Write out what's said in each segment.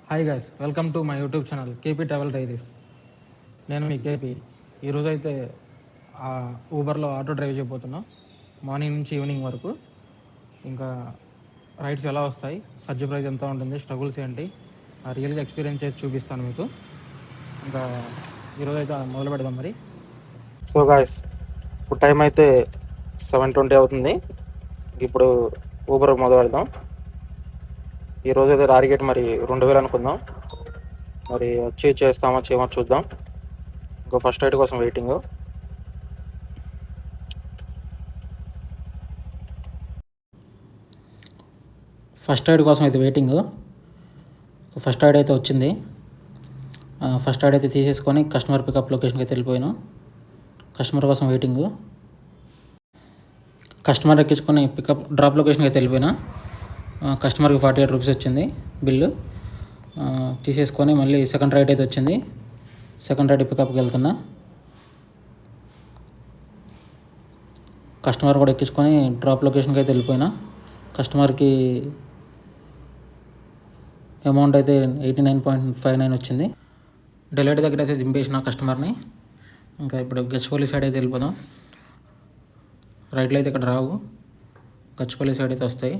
Hi guys, welcome to my YouTube channel KP travel diaries. నేను మీ KP. ఈరోజు అయితే ఊబర్లో auto drive చేయబోతున్నా. Morning నుంచి evening వరకు. ఇంకా రైడ్స్ ఎలా వస్తాయి, సర్జ్ ప్రైస్ ఎంత ఉంటుంది, స్ట్రగుల్స్ ఏంటి, రియల్గా ఎక్స్పీరియన్స్ చేసి చూపిస్తాను మీకు. ఇంకా ఈరోజు అయితే మొదలు పెడదాం మరి. సో గాయస్, ఇప్పుడు టైం అయితే 7:20 అవుతుంది. ఇప్పుడు ఊబర్ మొదలు పెడదాం. ఈరోజు అయితే టార్గెట్ మరి 2000 అనుకుందాం. మరి వచ్చి చేస్తామో చేయమో చూద్దాం. ఇంకో ఫస్ట్ రైడ్ కోసం వెయిటింగ్. ఫస్ట్ రైడ్ కోసం అయితే వెయిటింగ్. ఫస్ట్ రైడ్ అయితే వచ్చింది. ఫస్ట్ రైడ్ అయితే తీసేసుకొని కస్టమర్ పికప్ లొకేషన్కి అయితే వెళ్ళిపోయాను. కస్టమర్ కోసం వెయిటింగ్. కస్టమర్ ఎక్కించుకొని పికప్ డ్రాప్ లొకేషన్కి అయితే వెళ్ళిపోయినా. కస్టమర్కి 48 రూపీస్ వచ్చింది బిల్లు. తీసేసుకొని మళ్ళీ సెకండ్ రైడ్ అయితే వచ్చింది. సెకండ్ రైడ్ పికప్కి వెళ్తున్నా. కస్టమర్ కూడా ఎక్కించుకొని డ్రాప్ లొకేషన్కి అయితే వెళ్ళిపోయినా. కస్టమర్కి అమౌంట్ అయితే 89.59 వచ్చింది. డెలివరీ దగ్గర అయితే దింపేసిన కస్టమర్ని. ఇంకా ఇప్పుడు గచ్చిపల్లి సైడ్ అయితే వెళ్ళిపోదాం. రైట్లో అయితే ఇక్కడ రావు, గచ్చిపల్లి సైడ్ అయితే వస్తాయి.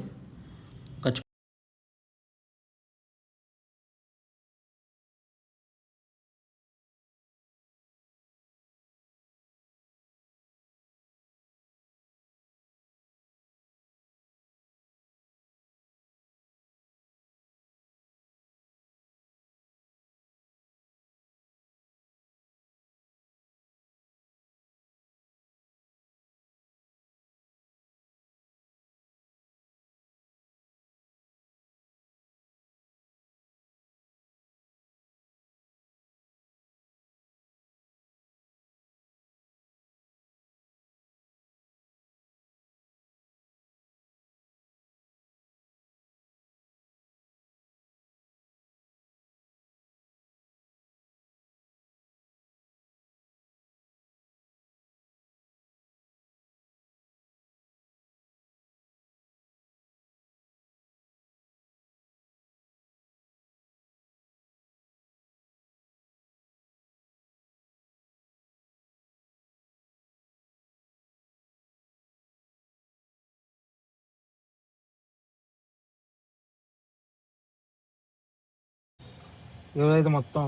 ఈరోజు అయితే మొత్తం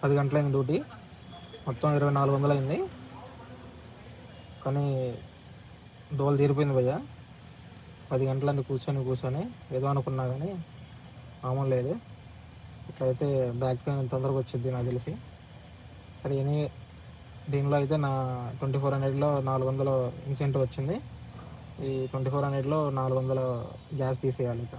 10 గంటలైంది డ్యూటీ. మొత్తం 2400 అయింది. కానీ దోలు తీరిపోయింది భయ్య. 10 గంటలన్నీ కూర్చొని ఏదో అనుకున్నా కానీ మామూలు లేదు. ఇట్లయితే బ్యాక్ పెయిన్ తొందరగా వచ్చింది నాకు తెలిసి. సరే, దీనిలో అయితే నా 2400లో 400 ఇన్సెంటివ్ వచ్చింది. ఈ 2400లో 400 గ్యాస్ తీసేయాలి. ఇక